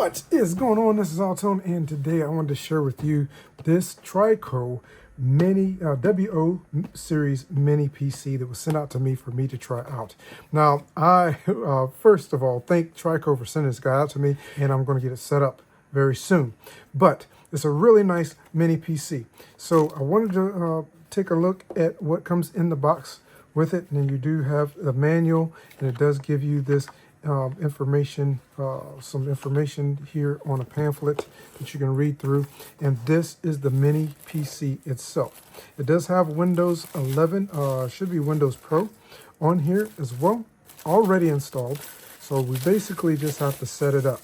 What is going on? This is AlTone, and today I wanted to share with you this Trycoo Mini WO series Mini PC that was sent out to me for me to try out. Now, I first of all thank Trycoo for sending this guy out to me, and I'm going to get it set up very soon. But it's a really nice Mini PC. So I wanted to take a look at what comes in the box with it, and you do have a manual, and it does give you this information, some information here on a pamphlet that you can read through. And this is the Mini PC itself. It does have Windows 11, should be Windows Pro on here as well, already installed. So we basically just have to set it up.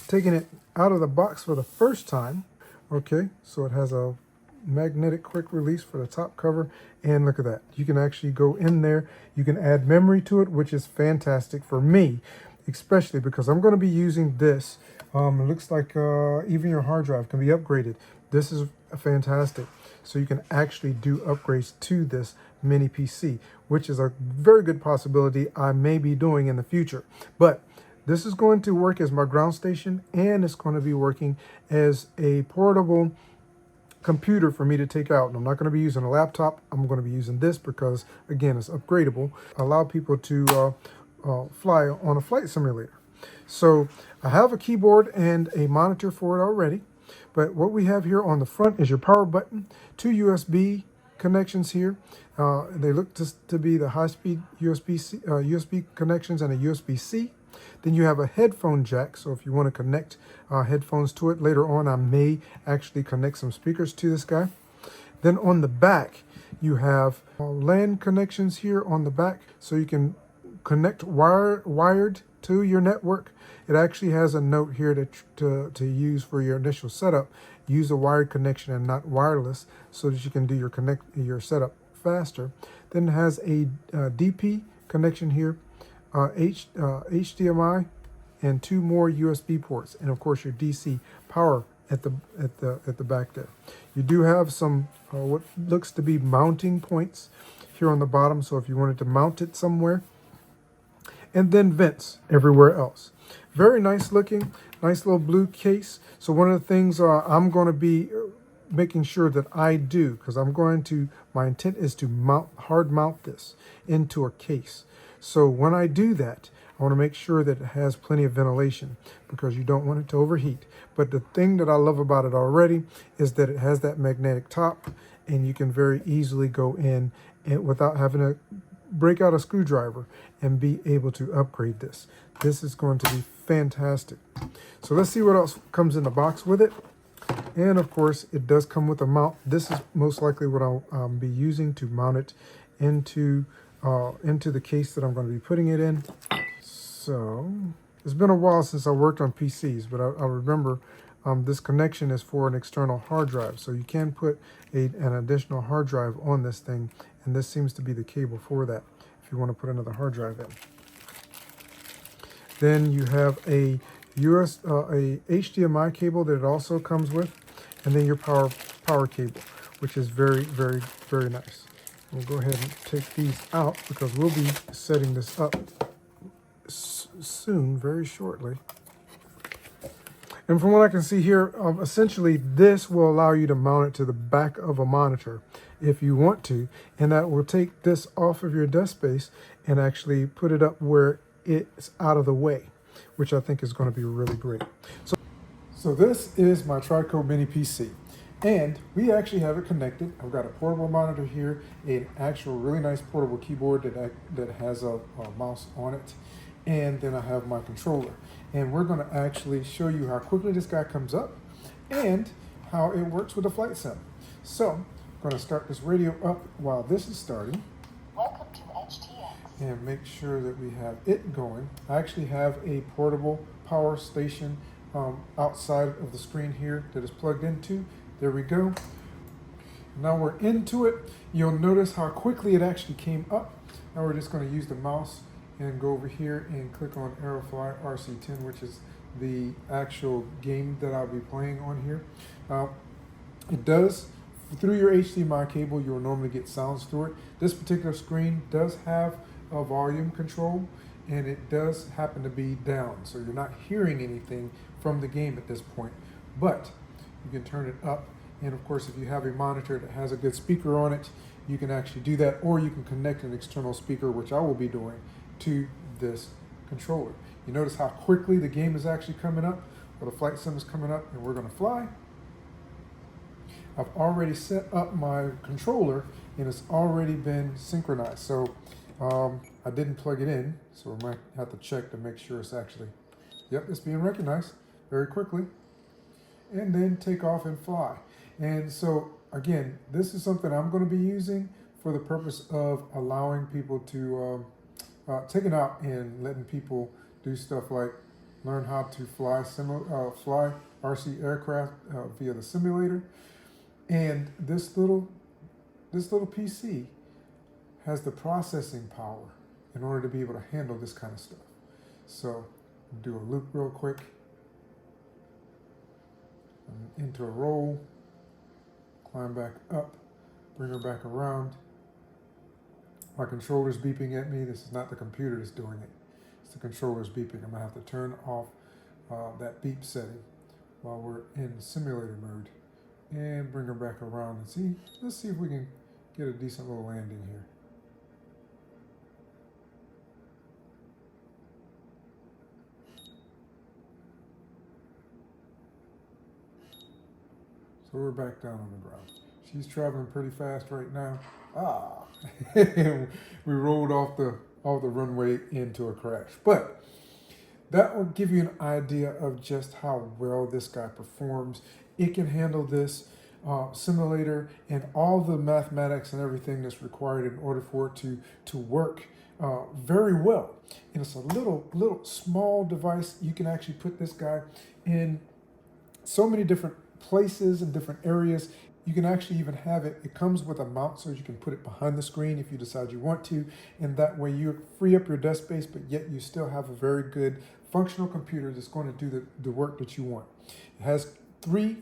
Taking it out of the box for the first time. Okay, so it has a magnetic quick release for the top cover, and look at that, you can actually go in there, you can add memory to it, which is fantastic for me, especially because I'm going to be using this. It looks like even your hard drive can be upgraded. This is fantastic, so you can actually do upgrades to this Mini PC, which is a very good possibility I may be doing in the future. But this is going to work as my ground station, and it's going to be working as a portable computer for me to take out. And I'm not going to be using a laptop. I'm going to be using this because, again, it's upgradable. Allow people to fly on a flight simulator. So I have a keyboard and a monitor for it already. But what we have here on the front is your power button, two USB connections here. They look to be the high-speed USB connections and a USB-C. Then you have a headphone jack, so if you want to connect headphones to it later on, I may actually connect some speakers to this guy. Then on the back, you have LAN connections here on the back, so you can connect wired to your network. It actually has a note here to use for your initial setup. Use a wired connection and not wireless, so that you can do your setup faster. Then it has a DP connection here. HDMI and two more USB ports, and of course your DC power at the back there. You do have some what looks to be mounting points here on the bottom, so if you wanted to mount it somewhere, and then vents everywhere else. Very nice looking, nice little blue case. So one of the things I'm going to be making sure that I do, because my intent is to hard mount this into a case. So when I do that, I want to make sure that it has plenty of ventilation, because you don't want it to overheat. But the thing that I love about it already is that it has that magnetic top, and you can very easily go in and without having to break out a screwdriver and be able to upgrade this. This is going to be fantastic. So let's see what else comes in the box with it. And of course, it does come with a mount. This is most likely what I'll be using to mount it into the case that I'm going to be putting it in. So it's been a while since I worked on PCs, but I remember this connection is for an external hard drive, so you can put an additional hard drive on this thing, and this seems to be the cable for that if you want to put another hard drive in. Then you have a HDMI cable that it also comes with, and then your power cable, which is very, very, very nice. We'll go ahead and take these out because we'll be setting this up soon, very shortly. And from what I can see here, essentially this will allow you to mount it to the back of a monitor if you want to, and that will take this off of your desk space and actually put it up where it's out of the way, which I think is going to be really great. So this is my Trycoo Mini PC. And we actually have it connected. I've got a portable monitor here, an actual really nice portable keyboard that has a mouse on it, and then I have my controller. And we're going to actually show you how quickly this guy comes up and how it works with the flight sim. So I'm going to start this radio up while this is starting. Welcome to HTX. And make sure that we have it going. I actually have a portable power station outside of the screen here that is plugged into. There we go. Now we're into it. You'll notice how quickly it actually came up. Now we're just going to use the mouse and go over here and click on AlToneRC 10, which is the actual game that I'll be playing on here. It does, through your HDMI cable, you'll normally get sounds through it. This particular screen does have a volume control, and it does happen to be down, so you're not hearing anything from the game at this point. But you can turn it up, and of course, if you have a monitor that has a good speaker on it, you can actually do that, or you can connect an external speaker, which I will be doing, to this controller. You notice how quickly the game is actually coming up, or the flight sim is coming up, and we're going to fly. I've already set up my controller, and it's already been synchronized. So I didn't plug it in, so we might have to check to make sure it's actually, yep, it's being recognized very quickly. And then take off and fly. And so again, this is something I'm going to be using for the purpose of allowing people to take it out and letting people do stuff like learn how to fly fly RC aircraft via the simulator. And this little PC has the processing power in order to be able to handle this kind of stuff. So do a loop real quick, into a roll, climb back up, bring her back around. My controller's beeping at me. This is not the computer that's doing it. It's the controller's beeping. I'm gonna have to turn off that beep setting while we're in simulator mode and bring her back around and see. Let's see if we can get a decent little landing here. So we're back down on the ground. She's traveling pretty fast right now. We rolled off the runway into a crash. But that will give you an idea of just how well this guy performs. It can handle this simulator and all the mathematics and everything that's required in order for it to work very well. And it's a little small device. You can actually put this guy in so many different places and different areas. You can actually even have it comes with a mount, so you can put it behind the screen if you decide you want to, and that way you free up your desk space, but yet you still have a very good functional computer that's going to do the work that you want. It has 3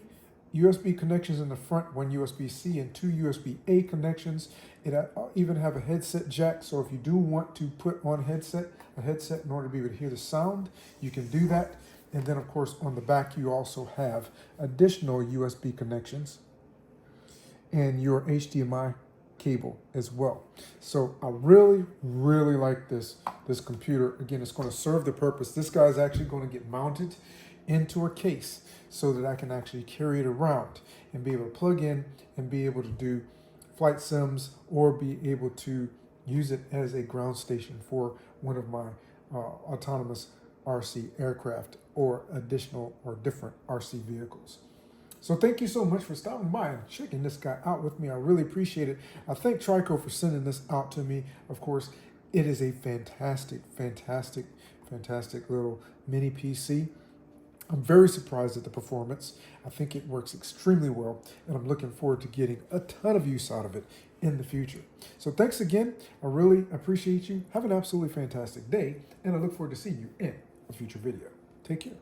USB connections in the front, 1 USB-C and 2 USB-A connections. It even have a headset jack, so if you do want to put on a headset in order to be able to hear the sound, you can do that. And then of course on the back you also have additional USB connections and your HDMI cable as well. So I really like this computer. Again, it's going to serve the purpose. This guy is actually going to get mounted into a case so that I can actually carry it around and be able to plug in and be able to do flight sims or be able to use it as a ground station for one of my autonomous RC aircraft or additional or different RC vehicles. So thank you so much for stopping by and checking this guy out with me. I really appreciate it. I thank Trycoo for sending this out to me. Of course, it is a fantastic little mini PC. I'm very surprised at the performance. I think it works extremely well, and I'm looking forward to getting a ton of use out of it in the future. So thanks again. I really appreciate you. Have an absolutely fantastic day, and I look forward to seeing you in a future video. Take care.